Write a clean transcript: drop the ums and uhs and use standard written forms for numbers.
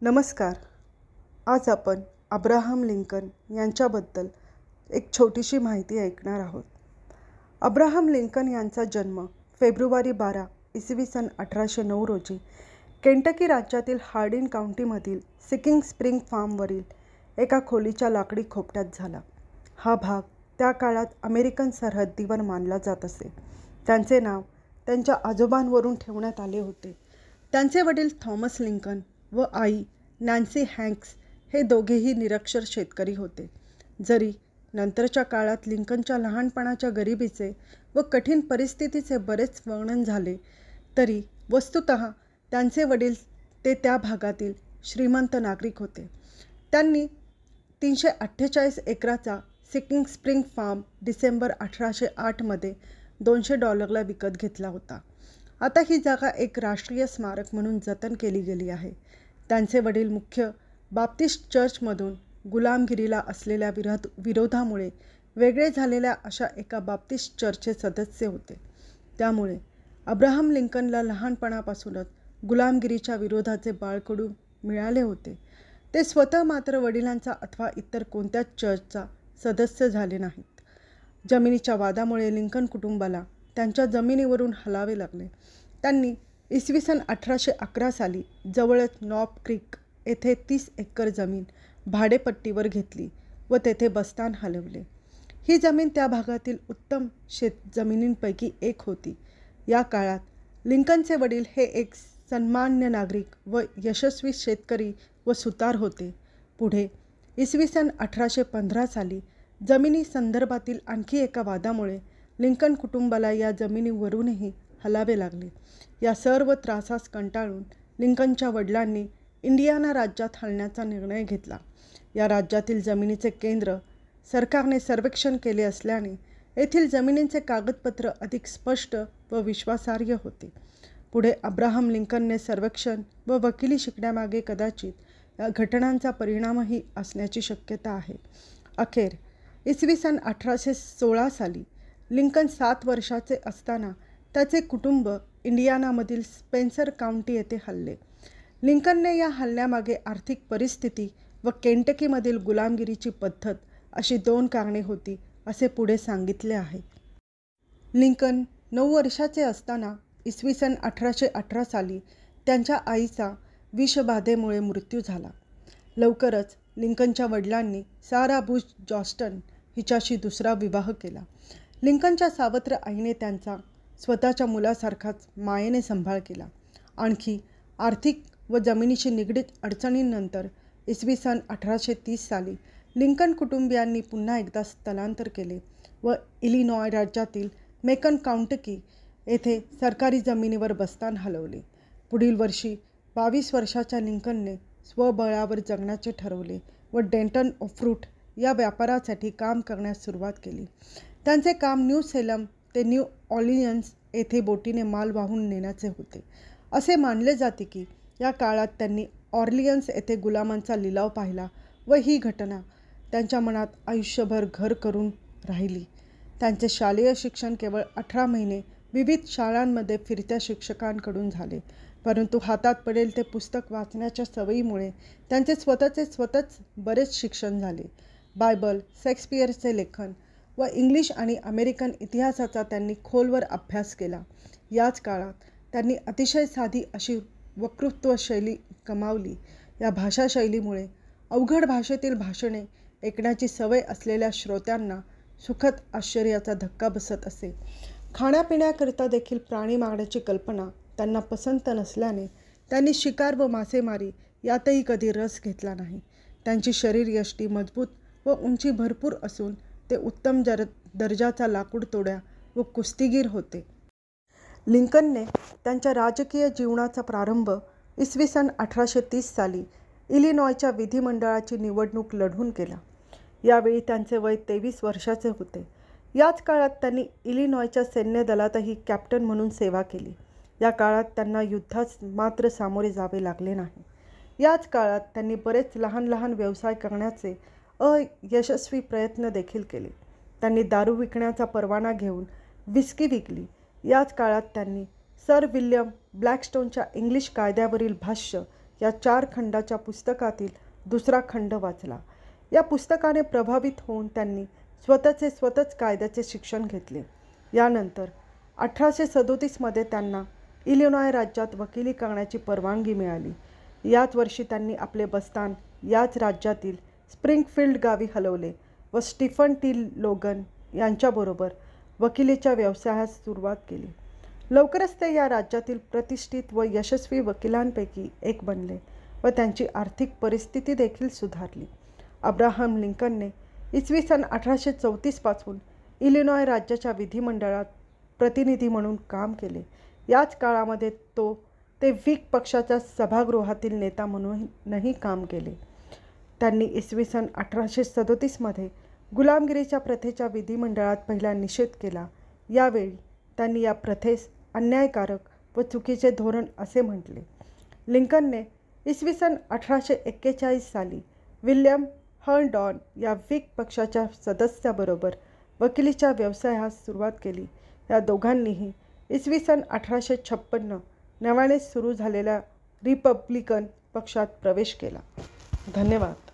नमस्कार. आज आपण अब्राहम लिंकन यांच्याबद्दल एक छोटीशी माहिती ऐकणार आहोत. अब्राहम लिंकन यांचा जन्म फेब्रुवारी 12 इसवी सन 1809 रोजी केंटकी राज्यातील हार्डिन काउंटीमधील सिकिंग स्प्रिंग फार्मवरील एका खोलीच्या लाकडी खोपट्यात झाला. हा भाग त्या काळात अमेरिकन सरहद्दीवर मानला जात असे. त्यांचे नाव त्यांच्या आजोबांवरून ठेवण्यात आले होते. त्यांचे वडील थॉमस लिंकन व आई नॅन्सी हँक्स हे दोघेही निरक्षर शेतकरी होते. जरी नंतरच्या काळात लिंकनच्या लहानपणाच्या गरिबीचे व कठीण परिस्थितीचे बरेच वर्णन झाले, तरी वस्तुतः त्यांचे वडील ते त्या भागातील श्रीमंत नागरिक होते. त्यांनी 348 एकराचा सिकिंग स्प्रिंग फार्म डिसेंबर 1808 मध्ये $200 विकत घेतला होता. आता ही जागा एक राष्ट्रीय स्मारक म्हणून जतन केली गेली आहे. त्यांचे वडील मुख्य बाप्टिस्ट चर्चमधून गुलामगिरीला असलेल्या विरोधामुळे वेगळे झालेल्या अशा एका बाप्टिस्ट चर्चचे सदस्य होते. त्यामुळे अब्राहम लिंकनला लहानपणापासूनच गुलामगिरीच्या विरोधाचे बाळकडू मिळाले होते. ते स्वतः मात्र वडिलांचा अथवा इतर कोणत्याच चर्चचा सदस्य झाले नाहीत. जमिनीच्या वादामुळे लिंकन कुटुंबाला त्यांच्या जमिनीवरून हलावे लागले. त्यांनी इसवी सन 1811 साली जवळच नॉब क्रीक येथे 30 एकर जमीन भाडेपट्टीवर घेतली व तेथे बस्तान हलवले. ही जमीन त्या भागातील उत्तम जमिनींपैकी एक होती. या काळात लिंकनचे वडील हे एक सन्मान्य नागरिक व यशस्वी शेतकरी व सुतार होते. पुढे इसवी सन 1815 साली जमिनी संदर्भातील आणखी एका वादामुळे लिंकन कुटुंबाला या जमिनीवरूनही हलावे लागले. या सर्व त्रासास कंटाळून लिंकनच्या वडिलांनी इंडियाना राज्यात हलण्याचा निर्णय घेतला. या राज्यातील जमिनीचे केंद्र सरकारने सर्वेक्षण केले असल्याने येथील जमिनींचे कागदपत्र अधिक स्पष्ट व विश्वासार्ह होते. पुढे अब्राहम लिंकनने सर्वेक्षण व वकिली शिकण्यामागे कदाचित या घटनांचा परिणामही असण्याची शक्यता आहे. अखेर इसवी सन 1816 साली लिंकन 7 वर्षाचे असताना त्याचे कुटुंब इंडियानामधील स्पेन्सर काउंटी येथे हल्ले. लिंकनने या हल्ल्यामागे आर्थिक परिस्थिती व केंटकीमधील गुलामगिरीची पद्धत अशी 2 कारणे होती असे पुढे सांगितले आहे. लिंकन 9 वर्षाचे असताना इसवी सन 1818 साली त्यांच्या आईचा विषबाधेमुळे मृत्यू झाला. लवकरच लिंकनच्या वडिलांनी सारा बुश जॉन्स्टन हिच्याशी दुसरा विवाह केला. लिंकनच्या सावत्र आईने त्यांचा स्वतःच्या मुलासारखाच मायेने सांभाळ केला. आणखी आर्थिक व जमिनीशी निगडीत अडचणींनंतर इसवी सन 1830 साली लिंकन कुटुंबियांनी पुन्हा एकदा स्थलांतर केले व इलिनॉय राज्यातील मेकन काउंटी येथे सरकारी जमिनीवर बस्तान हलवले. पुढील वर्षी 22 वर्षाच्या लिंकनने स्वबळावर जगण्याचे ठरवले व डेंटन फ्रूट या व्यापारासाठी काम करण्यास सुरुवात केली. त्यांचे काम न्यू सेलम ते न्यू ऑर्लियन्स येथे बोटीने माल वाहून नेण्याचे होते. असे मानले जाते की या काळात त्यांनी ऑर्लियन्स येथे गुलामांचा लिलाव पाहिला व ही घटना त्यांच्या मनात आयुष्यभर घर करून राहिली. त्यांचे शालेय शिक्षण केवळ 18 महिने विविध शाळांमध्ये फिरत्या शिक्षकांकडून झाले, परंतु हातात पडेल ते पुस्तक वाचण्याच्या सवयीमुळे त्यांचे स्वतःच बरेच शिक्षण झाले. बायबल, शेक्सपियरचे लेखन व इंग्लिश आणि अमेरिकन इतिहासाचा त्यांनी खोलवर अभ्यास केला. याच काळात त्यांनी अतिशय साधी अशी वक्तृत्व शैली कमावली. या भाषाशैलीमुळे अवघड भाषेतील भाषणे ऐकण्याची सवय असलेल्या श्रोत्यांना सुखद आश्चर्याचा धक्का बसत असे. खाण्यापिण्याकरिता देखील प्राणी मारण्याची कल्पना त्यांना पसंत नसल्याने त्यांनी शिकार व मासेमारी यातही कधी रस घेतला नाही. त्यांची शरीरयष्टी मजबूत व उंची भरपूर असून ते उत्तम दर्जाचा लाकूड तोड्या व कुस्तीगीर होते. लिंकनने त्यांच्या राजकीय जीवनाचा प्रारंभ इसवी सन 1830 साली इलिनॉयच्या विधिमंडळाची निवडणूक लढवून केला. यावेळी त्यांचे वय 23 वर्षाचे होते. याच काळात त्यांनी इलिनॉयच्या सैन्यदलातही कॅप्टन म्हणून सेवा केली. या काळात त्यांना युद्धास मात्र सामोरे जावे लागले नाही. याच काळात त्यांनी बरेच लहान व्यवसाय करण्याचे अयशस्वी प्रयत्न देखील केले. त्यांनी दारू विकण्याचा परवाना घेऊन विस्की विकली. याच काळात त्यांनी सर विल्यम ब्लॅकस्टोनच्या इंग्लिश कायद्यावरील भाष्य या 4 खंडाच्या पुस्तकातील दुसरा खंड वाचला. या पुस्तकाने प्रभावित होऊन त्यांनी स्वतःच कायद्याचे शिक्षण घेतले. यानंतर 1837 त्यांना इलिनॉय राज्यात वकिली करण्याची परवानगी मिळाली. याच वर्षी त्यांनी आपले बस्तान याच राज्यातील स्प्रिंगफील्ड गावी हलवले व स्टीफन टी लोगन यांच्याबरोबर वकिलीच्या व्यवसायास सुरुवात केली. लवकरच ते या राज्यातील प्रतिष्ठित व यशस्वी वकिलांपैकी एक बनले व त्यांची आर्थिक परिस्थिती देखील सुधारली. अब्राहम लिंकनने इसवी सन 1834 पासून इलिनॉय राज्याच्या विधिमंडळात प्रतिनिधी म्हणून काम केले. याच काळामध्ये ते व्हिग पक्षाच्या सभागृहातील नेता म्हणूनही काम केले. त्यांनी इसवी सन 1837 गुलामगिरीच्या प्रथेच्या विधिमंडळात पहिला निषेध केला. यावेळी त्यांनी या प्रथेस अन्यायकारक व चुकीचे धोरण असे म्हटले. लिंकनने इसवी सन 1841 साली विल्यम हर्नडॉन या व्हिग पक्षाच्या सदस्याबरोबर वकिलीच्या व्यवसायास सुरुवात केली. या दोघांनीही इसवी सन 1856 नव्याने सुरू झालेल्या रिपब्लिकन पक्षात प्रवेश केला. धन्यवाद.